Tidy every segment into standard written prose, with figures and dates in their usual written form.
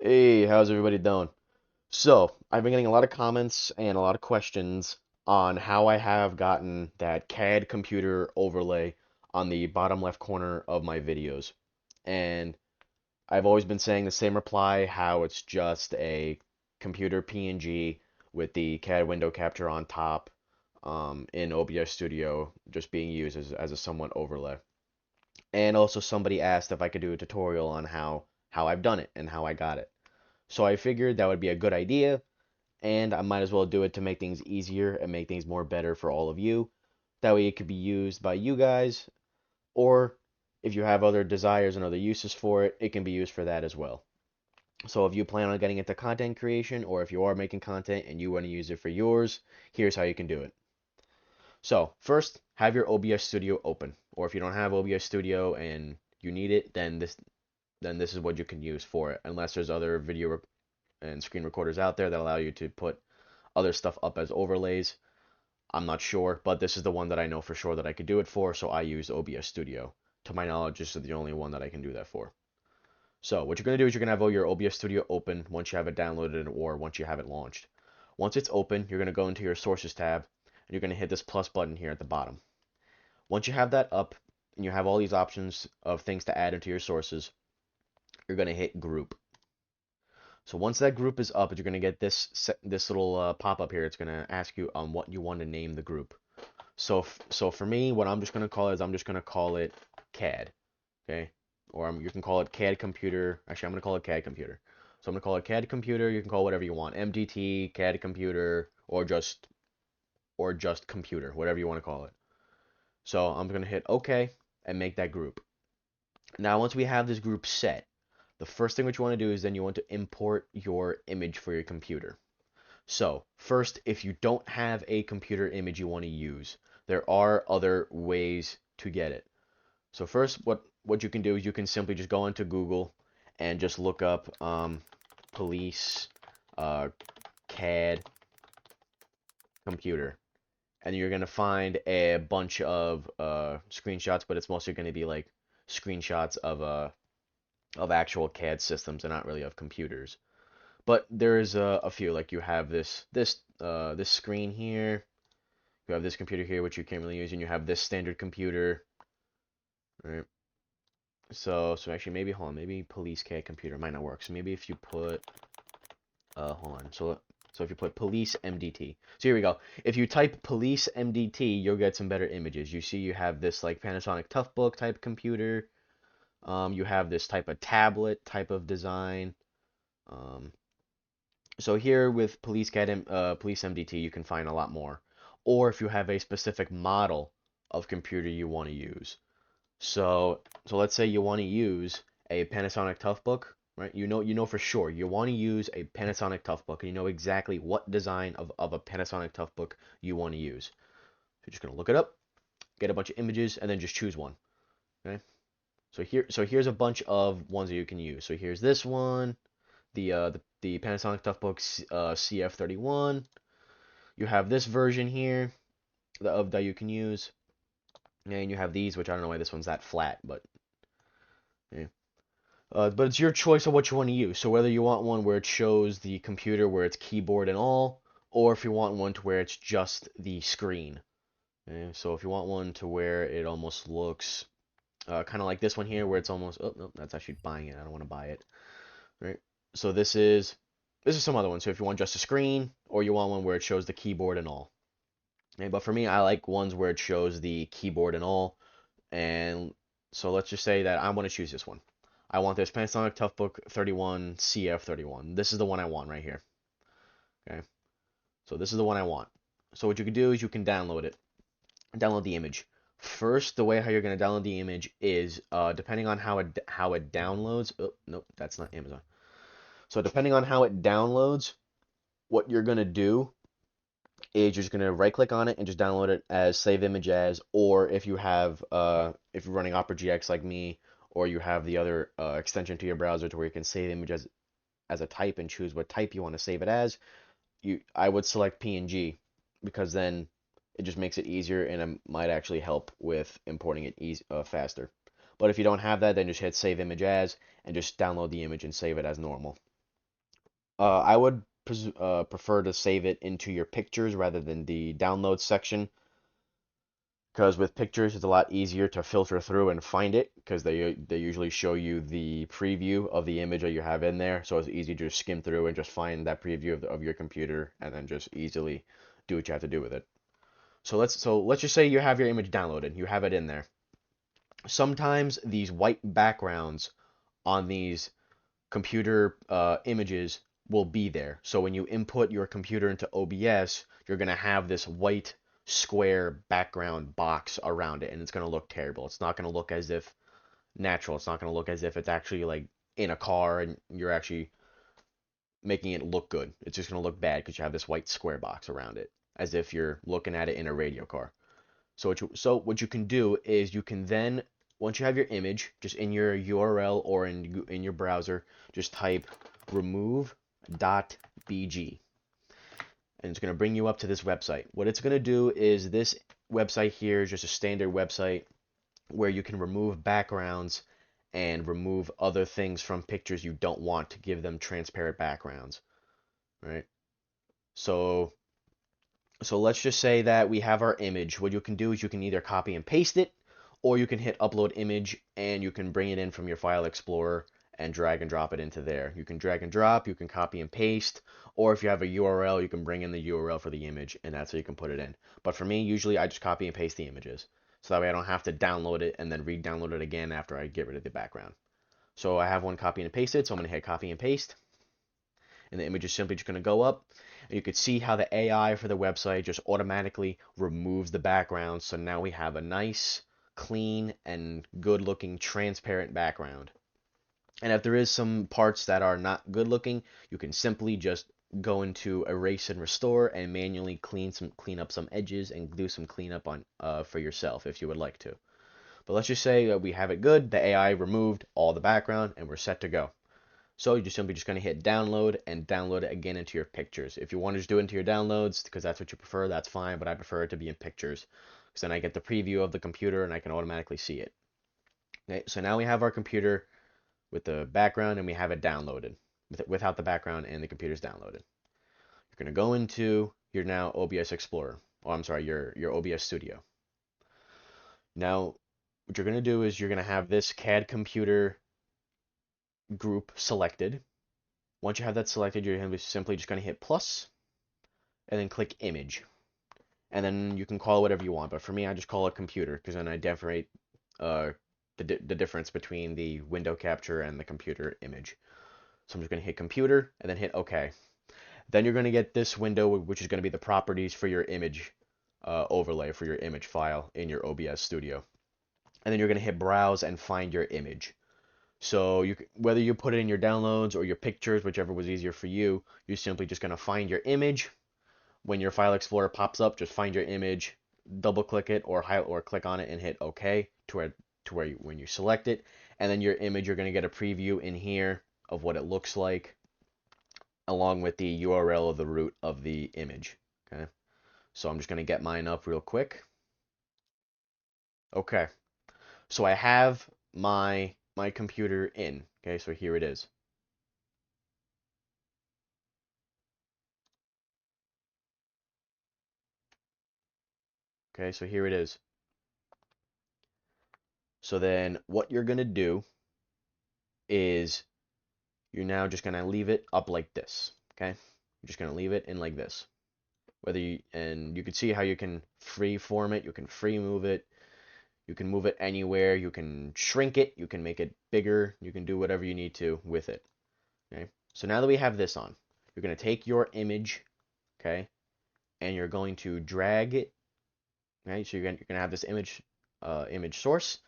Hey, how's everybody doing? So, I've been getting a lot of comments and a lot of questions on how I have gotten that CAD computer overlay on the bottom left corner of my videos. And I've always been saying the same reply, how it's just a computer PNG with the CAD window capture on top in OBS Studio just being used as a somewhat overlay. And also somebody asked if I could do a tutorial on how I've done it and how I got it. So I figured that would be a good idea, and I might as well do it to make things easier and make things more better for all of you. That way it could be used by you guys, or if you have other desires and other uses for it, it can be used for that as well. So if you plan on getting into content creation, or if you are making content and you want to use it for yours, here's how you can do it. So first, have your OBS Studio open, or if you don't have OBS Studio and you need it, then this is what you can use for it, unless there's other video and screen recorders out there that allow you to put other stuff up as overlays. I'm not sure, but this is the one that I know for sure that I could do it for, so I use OBS Studio. To my knowledge, this is the only one that I can do that for. So what you're going to do is you're going to have all your OBS Studio open once you have it downloaded or once you have it launched. Once it's open, you're going to go into your Sources tab, and you're going to hit this plus button here at the bottom. Once you have that up, and you have all these options of things to add into your sources, you're going to hit Group. So once that group is up, you're going to get this little pop-up here. It's going to ask you what you want to name the group. So for me, what I'm just going to call it is I'm just going to call it CAD, okay? Or you can call it CAD computer. Actually, I'm going to call it CAD computer. So I'm going to call it CAD computer. You can call it whatever you want. MDT, CAD computer, or just computer, whatever you want to call it. So I'm going to hit OK and make that group. Now, once we have this group set, the first thing what you want to do is then you want to import your image for your computer. So, first, if you don't have a computer image you want to use, there are other ways to get it. So first, what you can do is you can simply just go into Google and just look up police uh, CAD computer, and you're gonna find a bunch of screenshots, but it's mostly gonna be like screenshots of actual CAD systems and not really of computers. But there's a few, like you have this screen here, you have this computer here which you can't really use, and you have this standard computer, right? So actually maybe hold on, maybe police CAD computer might not work. So maybe if you put hold on. So if you put police MDT. So here we go. If you type police MDT, you'll get some better images. You see you have this like Panasonic Toughbook type computer. You have this type of tablet type of design. Um, So here with Police MDT, you can find a lot more. Or if you have a specific model of computer you want to use. So let's say you want to use a Panasonic Toughbook, right? You know for sure you want to use a Panasonic Toughbook, and you know exactly what design of a Panasonic Toughbook you want to use. So you're just gonna look it up, get a bunch of images, and then just choose one. Okay. So here's a bunch of ones that you can use. So here's this one, the Panasonic Toughbook CF31. You have this version here that you can use, and you have these, which I don't know why this one's that flat, but yeah. But it's your choice of what you want to use. So whether you want one where it shows the computer, where it's keyboard and all, or if you want one to where it's just the screen. Okay? So if you want one to where it almost looks kind of like this one here, where it's almost, oh no, that's actually buying it. I don't want to buy it. Right. So this is some other one. So if you want just a screen, or you want one where it shows the keyboard and all. Okay? But for me, I like ones where it shows the keyboard and all. And so let's just say that I want to choose this one. I want this Panasonic Toughbook 31 CF31. This is the one I want right here. Okay. So this is the one I want. So what you can do is you can download it. Download the image. First, the way how you're going to download the image is depending on how it downloads. Oh, nope, that's not Amazon. So depending on how it downloads, what you're going to do is you're just going to right click on it and just download it as save image as, or if you're running Opera GX like me, or you have the other extension to your browser to where you can save image as a type and choose what type you want to save it as, I would select PNG, because then it just makes it easier, and it might actually help with importing it faster. But if you don't have that, then just hit save image as and just download the image and save it as normal. I would prefer to save it into your pictures rather than the download section, because with pictures it's a lot easier to filter through and find it, because they usually show you the preview of the image that you have in there, so it's easy to just skim through and just find that preview of your computer and then just easily do what you have to do with it. So let's just say you have your image downloaded, you have it in there. Sometimes these white backgrounds on these computer images will be there. So when you input your computer into OBS, you're going to have this white square background box around it, and it's going to look terrible. It's not going to look as if natural. It's not going to look as if it's actually like in a car and you're actually making it look good. It's just going to look bad because you have this white square box around it, as if you're looking at it in a radio car. So what you can do is you can then, once you have your image, just in your URL or in your browser, just type remove.bg, and it's going to bring you up to this website. What it's going to do is, this website here is just a standard website where you can remove backgrounds and remove other things from pictures you don't want to give them transparent backgrounds, right? So So let's just say that we have our image. What you can do is you can either copy and paste it, or you can hit upload image and you can bring it in from your file explorer and drag and drop it into there. You can drag and drop, you can copy and paste, or if you have a URL, you can bring in the URL for the image and that's how you can put it in. But for me, usually I just copy and paste the images. So that way I don't have to download it and then re-download it again after I get rid of the background. So I have one copy and pasted, so I'm going to hit copy and paste, and the image is simply just going to go up. And you could see how the AI for the website just automatically removes the background. So now we have a nice, clean, and good looking transparent background. And if there is some parts that are not good looking, you can simply just go into erase and restore and manually clean up some edges and do some cleanup on for yourself if you would like to. But let's just say that we have it good, the AI removed all the background, and we're set to go. So you're simply just going to hit download and download it again into your pictures. If you want to just do it into your downloads because that's what you prefer, that's fine, but I prefer it to be in pictures because then I get the preview of the computer and I can automatically see it. Okay, so now we have our computer with the background and we have it downloaded without the background, and the computer's downloaded. You're going to go into your now OBS Explorer. Oh, I'm sorry, your OBS Studio. Now, what you're going to do is you're going to have this CAD computer group selected. Once you have that selected, you're simply just going to hit plus and then click image. And then you can call it whatever you want, but for me, I just call it computer because then I differentiate the difference between the window capture and the computer image. So I'm just going to hit computer and then hit OK. Then you're going to get this window, which is going to be the properties for your image overlay for your image file in your OBS Studio. And then you're going to hit browse and find your image. So whether you put it in your downloads or your pictures, whichever was easier for you, you're simply just going to find your image. When your file explorer pops up, just find your image, double click it or click on it and hit OK when you select it. And then your image, you're going to get a preview in here of what it looks like, along with the URL of the root of the image. Okay, so I'm just going to get mine up real quick. Okay, so I have my computer in. Okay, so here it is. Okay, so here it is. So then what you're going to do is you're now just going to leave it up like this. Okay, you're just going to leave it in like this. And you can see how you can free form it, you can free move it, you can move it anywhere, you can shrink it, you can make it bigger, you can do whatever you need to with it. Okay, so now that we have this on, you're going to take your image, okay, and you're going to drag it. Okay, so you're going to have this image source.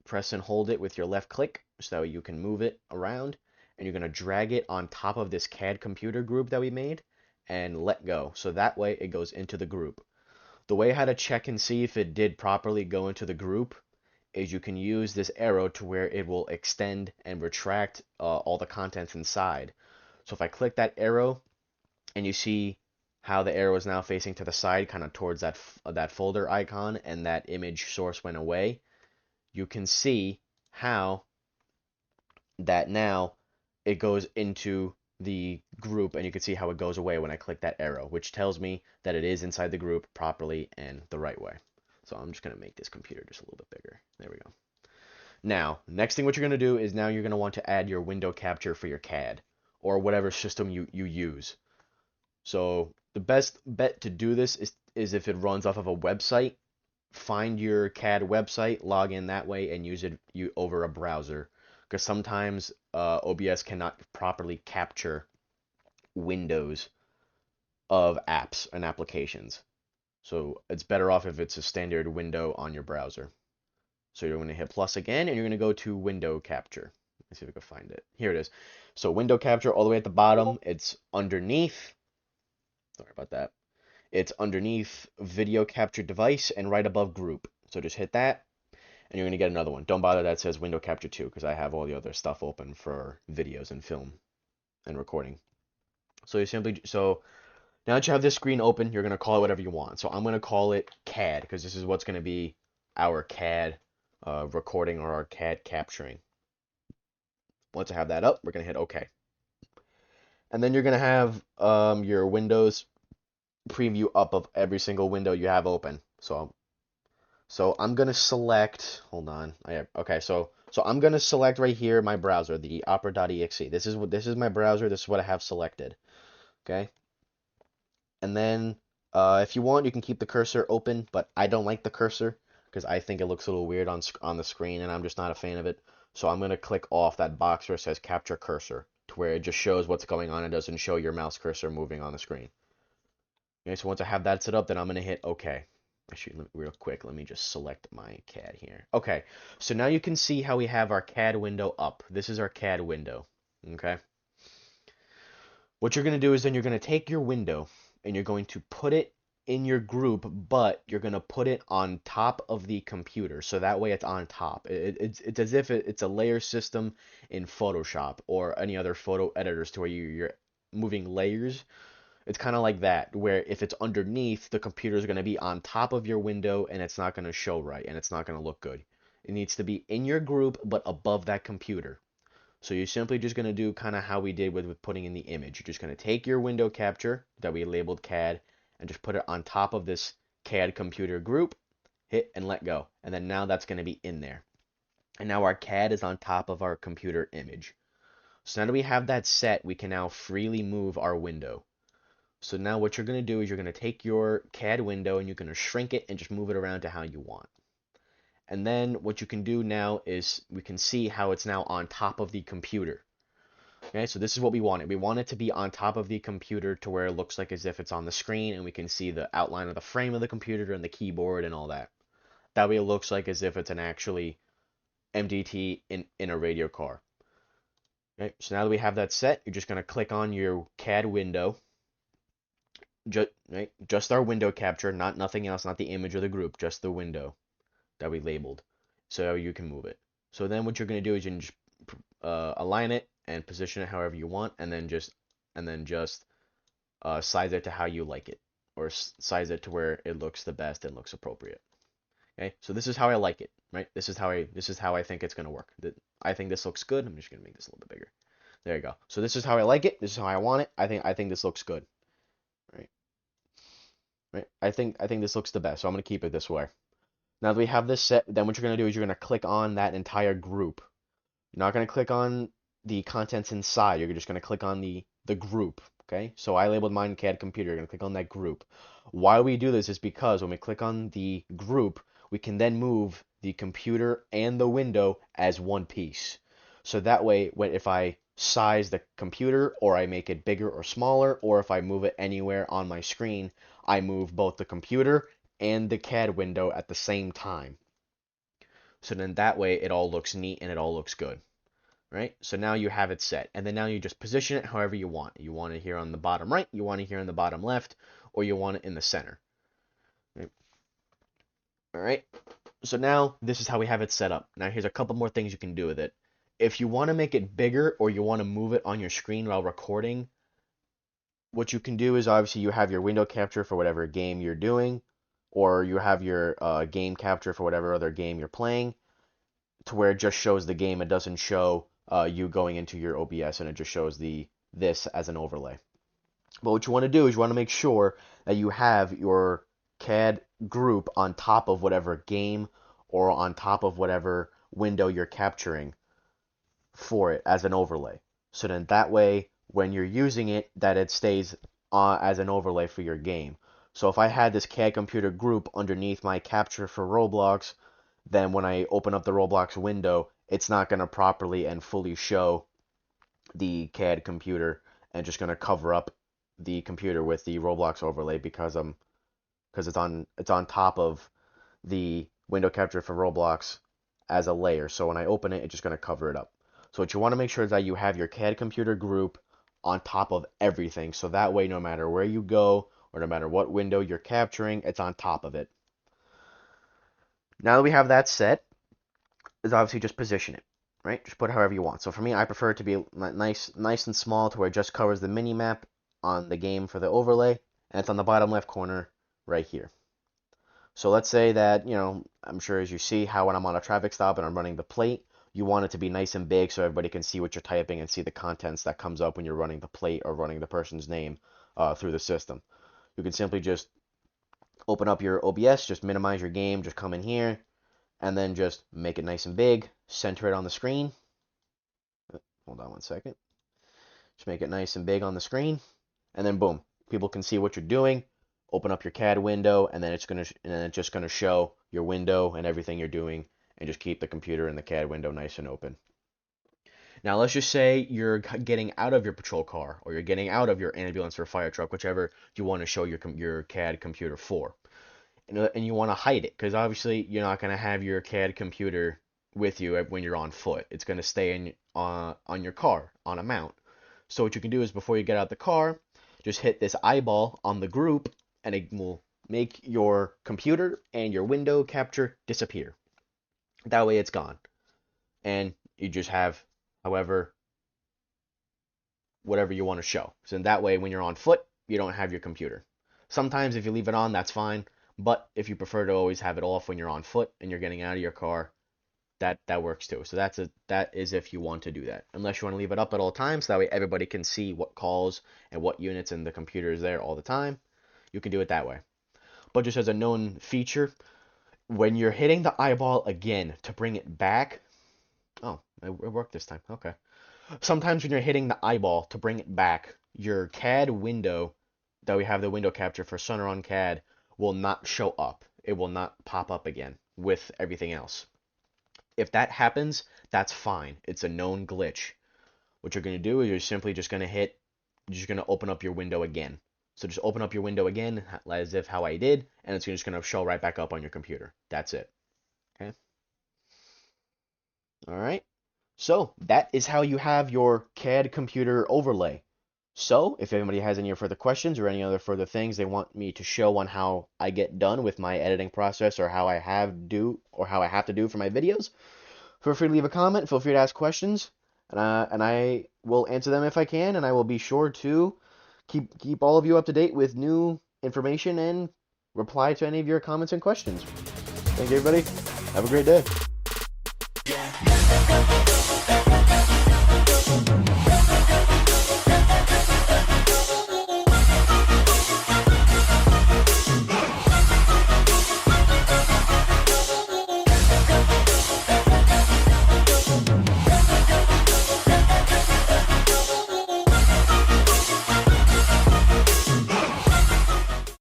Press and hold it with your left click so you can move it around, and you're going to drag it on top of this CAD computer group that we made and let go. So that way it goes into the group. The way how to check and see if it did properly go into the group is you can use this arrow to where it will extend and retract all the contents inside. So if I click that arrow and you see how the arrow is now facing to the side, kind of towards that folder icon, and that image source went away, you can see how that now it goes into the group, and you can see how it goes away when I click that arrow, which tells me that it is inside the group properly and the right way. So I'm just going to make this computer just a little bit bigger. There we go. Now, next thing what you're going to do is now you're going to want to add your window capture for your CAD or whatever system you use. So the best bet to do this is if it runs off of a website, find your CAD website, log in that way, and use it over a browser. Because sometimes OBS cannot properly capture windows of apps and applications. So it's better off if it's a standard window on your browser. So you're going to hit plus again, and you're going to go to window capture. Let's see if we can find it. Here it is. So window capture all the way at the bottom. It's underneath. Sorry about that. It's underneath video capture device and right above group. So just hit that, and you're going to get another one. Don't bother that says window capture 2 because I have all the other stuff open for videos and film and recording. So you simply, so now that you have this screen open, you're going to call it whatever you want. So I'm going to call it CAD because this is what's going to be our CAD recording or our CAD capturing. Once I have that up, we're going to hit OK. And then you're going to have your Windows preview up of every single window you have open. So I'm going to select, hold on. Okay, so I'm going to select right here my browser, the opera.exe. This is my browser. This is what I have selected. Okay? And then if you want, you can keep the cursor open, but I don't like the cursor because I think it looks a little weird on the screen, and I'm just not a fan of it. So I'm going to click off that box where it says capture cursor to where it just shows what's going on. It doesn't show your mouse cursor moving on the screen. Okay, so once I have that set up, then I'm going to hit OK. Actually, real quick, let me just select my CAD here. Okay, so now you can see how we have our CAD window up. This is our CAD window. Okay. What you're going to do is then you're going to take your window and you're going to put it in your group, but you're going to put it on top of the computer. So that way it's on top. It's as if it's a layer system in Photoshop or any other photo editors to where you're moving layers. It's kind of like that, where if it's underneath, the computer is going to be on top of your window and it's not going to show right and it's not going to look good. It needs to be in your group but above that computer. So you're simply just going to do kind of how we did with putting in the image. You're just going to take your window capture that we labeled CAD and just put it on top of this CAD computer group, hit and let go. And then now that's going to be in there. And now our CAD is on top of our computer image. So now that we have that set, we can now freely move our window. So now what you're going to do is you're going to take your CAD window and you're going to shrink it and just move it around to how you want. And then what you can do now is we can see how it's now on top of the computer. Okay, so this is what we wanted. We want it to be on top of the computer to where it looks like as if it's on the screen and we can see the outline of the frame of the computer and the keyboard and all that. That way it looks like as if it's an actually MDT in a radio car. Okay, so now that we have that set, you're just going to click on your CAD window. Just our window capture, nothing else, not the image or the group, just the window that we labeled, so you can move it. So then what you're going to do is you can just align it and position it however you want, and then just size it to how you like it, or size it to where it looks the best and looks appropriate. Okay, so this is how I like it, right? This is how I think it's going to work. I think this looks good. I'm just going to make this a little bit bigger. There you go. So this is how I like it. This is how I want it. I think this looks good. Right? I think this looks the best, so I'm going to keep it this way. Now that we have this set, then what you're going to do is you're going to click on that entire group. You're not going to click on the contents inside. You're just going to click on the group, okay? So I labeled mine CAD computer. You're going to click on that group. Why we do this is because when we click on the group, we can then move the computer and the window as one piece. So that way, if I size the computer, or I make it bigger or smaller, or if I move it anywhere on my screen, I move both the computer and the CAD window at the same time. So then that way it all looks neat and it all looks good. Right? So now you have it set. And then now you just position it however you want. You want it here on the bottom right, you want it here on the bottom left, or you want it in the center. Right? All right? So now this is how we have it set up. Now here's a couple more things you can do with it. If you want to make it bigger or you want to move it on your screen while recording, what you can do is obviously you have your window capture for whatever game you're doing, or you have your game capture for whatever other game you're playing, to where it just shows the game. It doesn't show you going into your OBS, and it just shows the this as an overlay. But what you want to do is you want to make sure that you have your CAD group on top of whatever game or on top of whatever window you're capturing for it as an overlay. So then that way, when you're using it, that it stays as an overlay for your game. So if I had this CAD computer group underneath my capture for Roblox, then when I open up the Roblox window, it's not going to properly and fully show the CAD computer and just going to cover up the computer with the Roblox overlay because it's on top of the window capture for Roblox as a layer. So when I open it, it's just going to cover it up. So what you want to make sure is that you have your CAD computer group on top of everything. So that way, no matter where you go or no matter what window you're capturing, it's on top of it. Now that we have that set, is obviously just position it, right? Just put it however you want. So for me, I prefer it to be nice and small to where it just covers the mini map on the game for the overlay, and it's on the bottom left corner right here. So let's say that, I'm sure as you see how when I'm on a traffic stop and I'm running the plate, you want it to be nice and big so everybody can see what you're typing and see the contents that comes up when you're running the plate or running the person's name through the system. You can simply just open up your OBS, just minimize your game, just come in here, and then just make it nice and big, center it on the screen. Hold on one second. Just make it nice and big on the screen, and then boom, people can see what you're doing. Open up your CAD window, and then it's just gonna show your window and everything you're doing, and just keep the computer and the CAD window nice and open. Now let's just say you're getting out of your patrol car, or you're getting out of your ambulance or fire truck, whichever you want to show your CAD computer for, and you want to hide it because obviously you're not gonna have your CAD computer with you when you're on foot. It's gonna stay on your car on a mount. So what you can do is before you get out the car, just hit this eyeball on the group, and it will make your computer and your window capture disappear. That way it's gone. And you just have, whatever you want to show. So in that way, when you're on foot, you don't have your computer. Sometimes if you leave it on, that's fine. But if you prefer to always have it off when you're on foot and you're getting out of your car, that works too. So that is if you want to do that. Unless you want to leave it up at all times, so that way everybody can see what calls and what units and the computer is there all the time. You can do it that way. But just as a known feature, when you're hitting the eyeball again to bring it back, oh, it worked this time. Okay. Sometimes when you're hitting the eyeball to bring it back, your CAD window that we have the window capture for Sunrun CAD will not show up. It will not pop up again with everything else. If that happens, that's fine. It's a known glitch. What you're going to do is you're simply just going to open up your window again. So just open up your window again as if how I did, and it's just going to show right back up on your computer. That's it. Okay. All right. So that is how you have your CAD computer overlay. So if anybody has any further questions or any other further things they want me to show on how I get done with my editing process or how I have to do for my videos, feel free to leave a comment. Feel free to ask questions, and I will answer them if I can, and I will be sure to keep all of you up to date with new information and reply to any of your comments and questions. Thank you, everybody. Have a great day.